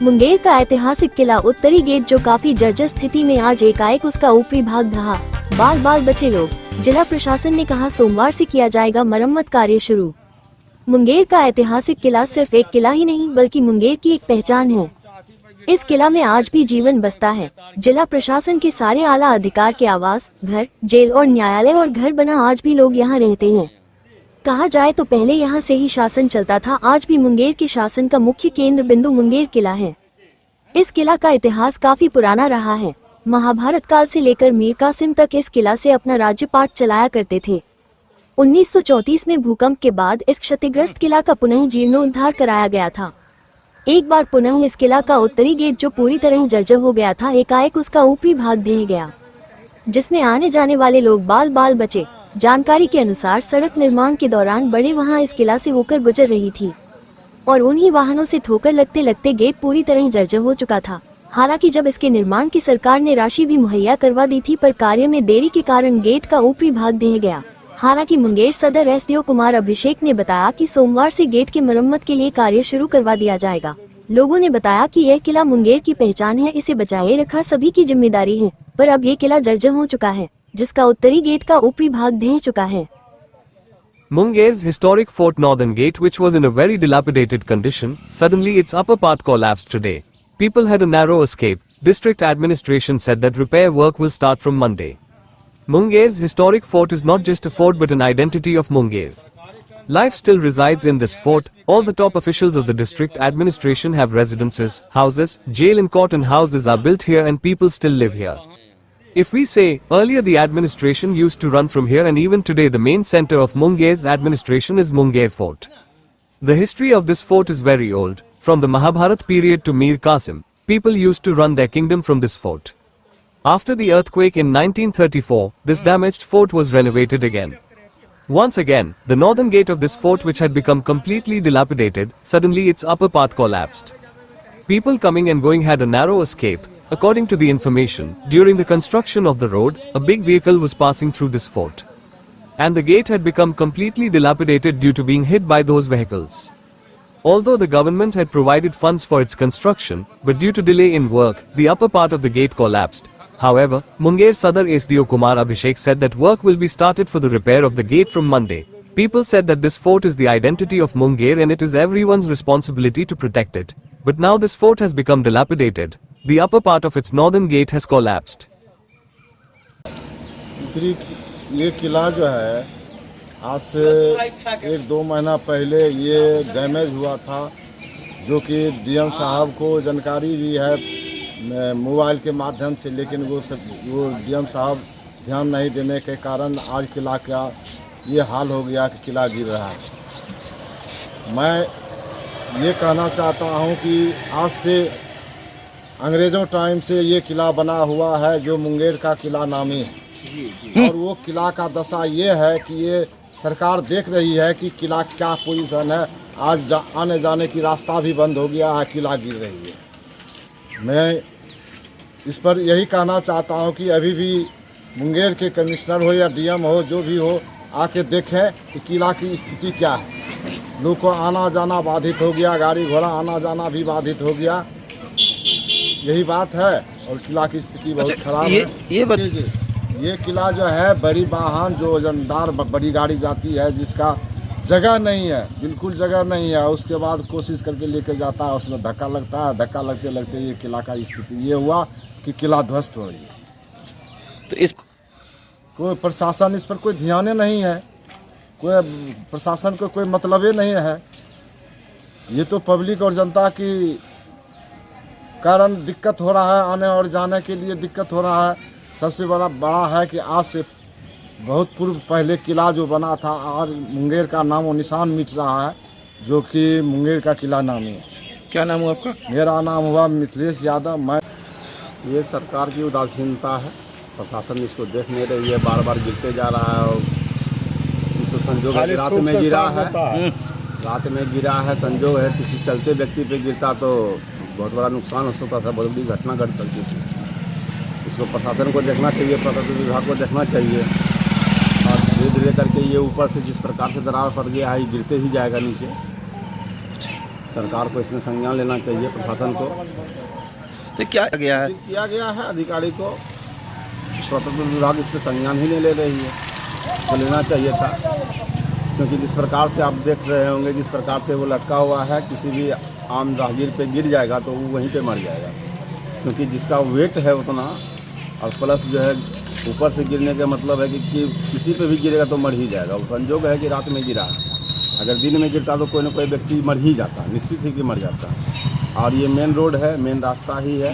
मुंगेर का ऐतिहासिक किला उत्तरी गेट जो काफी जर्जर स्थिति में आज एकाएक उसका ऊपरी भाग ढहा, बाल बाल बचे लोग। जिला प्रशासन ने कहा सोमवार से किया जाएगा मरम्मत कार्य शुरू। मुंगेर का ऐतिहासिक किला सिर्फ एक किला ही नहीं बल्कि मुंगेर की एक पहचान है। इस किला में आज भी जीवन बसता है। जिला प्रशासन के सारे आला अधिकार के आवास, घर, जेल और न्यायालय और घर बना आज भी लोग यहाँ रहते हैं। कहा जाए तो पहले यहाँ से ही शासन चलता था। आज भी मुंगेर के शासन का मुख्य केंद्र बिंदु मुंगेर किला है। इस किला का इतिहास काफी पुराना रहा है। महाभारत काल से लेकर मीर कासिम तक इस किला से अपना राज्यपाट चलाया करते थे। 1934 में भूकंप के बाद इस क्षतिग्रस्त किला का पुनः जीर्णोद्धार कराया गया था। एक बार पुनः इस किला का उत्तरी गेट जो पूरी तरह जर्जर हो गया था, एकाएक उसका ऊपरी भाग ढह गया, जिसमें आने जाने वाले लोग बाल बाल बचे। जानकारी के अनुसार सड़क निर्माण के दौरान बड़े वहां इस किला से होकर गुजर रही थी और उन्हीं वाहनों से ठोकर लगते लगते गेट पूरी तरह जर्जर हो चुका था। हालांकि जब इसके निर्माण की सरकार ने राशि भी मुहैया करवा दी थी, पर कार्य में देरी के कारण गेट का ऊपरी भाग ढह गया। हालांकि मुंगेर सदर एसडीओ कुमार अभिषेक ने बताया कि सोमवार से गेट के मरम्मत के लिए कार्य शुरू करवा दिया जाएगा। लोगों ने बताया कि यह किला मुंगेर की पहचान है, इसे बचाए रखा सभी की जिम्मेदारी है, पर अब ये किला जर्जर हो चुका है, जिसका उत्तरी गेट का ऊपरी भाग ढह चुका है। Munger's historic fort northern gate, which was in a very dilapidated condition, suddenly its upper part collapsed today. People had a narrow escape. District administration said that repair work will start from Monday. Munger's historic fort is not just a fort but an identity of Munger. Life still resides in this fort. All the top officials of the district administration have residences, houses, jail and court and houses are built here and people still live here. If we say, earlier the administration used to run from here and even today the main center of Munger's administration is Munger Fort. The history of this fort is very old. From the Mahabharat period to Mir Qasim, people used to run their kingdom from this fort. After the earthquake in 1934, this damaged fort was renovated again. Once again, the northern gate of this fort, which had become completely dilapidated, suddenly its upper part collapsed. People coming and going had a narrow escape. According to the information, during the construction of the road, a big vehicle was passing through this fort. And the gate had become completely dilapidated due to being hit by those vehicles. Although the government had provided funds for its construction, but due to delay in work, the upper part of the gate collapsed. However, Munger Sadar SDO Kumar Abhishek said that work will be started for the repair of the gate from Monday. People said that this fort is the identity of Munger and it is everyone's responsibility to protect it. But now this fort has become dilapidated. The upper part of its northern gate has collapsed. ये किला जो है आज से 1-2 महीना पहले ये damage हुआ था, जो कि डीएम साहब को जानकारी भी है मोबाइल के माध्यम से, लेकिन वो डीएम साहब ध्यान नहीं देने के कारण आज किला का ये हाल हो गया कि किला गिर रहा है। मैं ये कहना चाहता हूँ कि आज से अंग्रेज़ों टाइम से ये किला बना हुआ है, जो मुंगेर का किला नामी है। और वो किला का दशा ये है कि ये सरकार देख रही है कि किला क्या पोजीशन है। आज आने जाने की रास्ता भी बंद हो गया है, किला गिर रही है। मैं इस पर यही कहना चाहता हूँ कि अभी भी मुंगेर के कमिश्नर हो या डीएम हो, जो भी हो, आके देखें कि किला की स्थिति क्या है। लोग को आना जाना बाधित हो गया, गाड़ी घोड़ा आना जाना भी बाधित हो गया। यही बात है और किला की स्थिति बहुत खराब है। ये किला जो है बड़ी वाहन जो वजनदार बड़ी गाड़ी जाती है, जिसका जगह नहीं है, बिल्कुल जगह नहीं है, उसके बाद कोशिश करके लेके जाता है, उसमें धक्का लगता है। धक्का लगते लगते ये किला का स्थिति ये हुआ कि किला ध्वस्त हो रही है। तो इस कोई प्रशासन इस पर कोई ध्यान नहीं है, कोई प्रशासन को कोई मतलब ही नहीं है। ये तो पब्लिक और जनता की कारण दिक्कत हो रहा है, आने और जाने के लिए दिक्कत हो रहा है। सबसे बड़ा है कि आज से बहुत पूर्व पहले किला जो बना था, आज मुंगेर का नाम और निशान मिट रहा है, जो कि मुंगेर का किला नामी है। क्या नाम हुआ आपका? मेरा नाम हुआ मिथिलेश यादव। मैं ये सरकार की उदासीनता है, प्रशासन इसको देख नहीं रही है, बार बार गिरते जा रहा है। और तो संजोग है, रात में गिरा है, रात में गिरा है, संजोग है, किसी चलते व्यक्ति पे गिरता तो बहुत बड़ा नुकसान हो सकता था, बहुत बड़ी घटना घट सकती थी। इसको प्रशासन को देखना चाहिए, प्रशासन विभाग को देखना चाहिए। और धीरे धीरे करके ये ऊपर से जिस प्रकार से दरार पड़ गया है, ये गिरते ही जाएगा नीचे। सरकार को इसमें संज्ञान लेना चाहिए, प्रशासन को। तो क्या गया है? किया गया है अधिकारी को, स्वतंत्र विभाग इस पर संज्ञान ही नहीं ले रही है, तो लेना चाहिए था। क्योंकि जिस प्रकार से आप देख रहे होंगे, जिस प्रकार से वो लटका हुआ है, किसी भी आम राहगीर पे गिर जाएगा तो वो वहीं पे मर जाएगा, क्योंकि जिसका वेट है उतना, और प्लस जो है ऊपर से गिरने का मतलब है कि किसी पे भी गिरेगा तो मर ही जाएगा। वो संजोग है कि रात में गिरा है, अगर दिन में गिरता तो कोई ना कोई व्यक्ति मर ही जाता, निश्चित ही कि मर जाता। और ये मेन रोड है, मेन रास्ता ही है,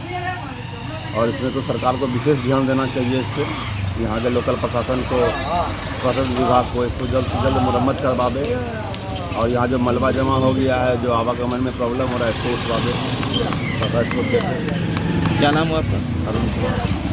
और इसमें तो सरकार को विशेष ध्यान देना चाहिए इस पर। यहाँ के लोकल प्रशासन को, प्रशासन विभाग को इसको जल्द से जल्द मुरम्मत करवावे, और यहाँ जो मलबा जमा हो गया है, जो आवागमन में प्रॉब्लम हो रहा है, इसको उठवावे, इसको देखें। क्या नाम हुआ आपका? अरुण कुमार।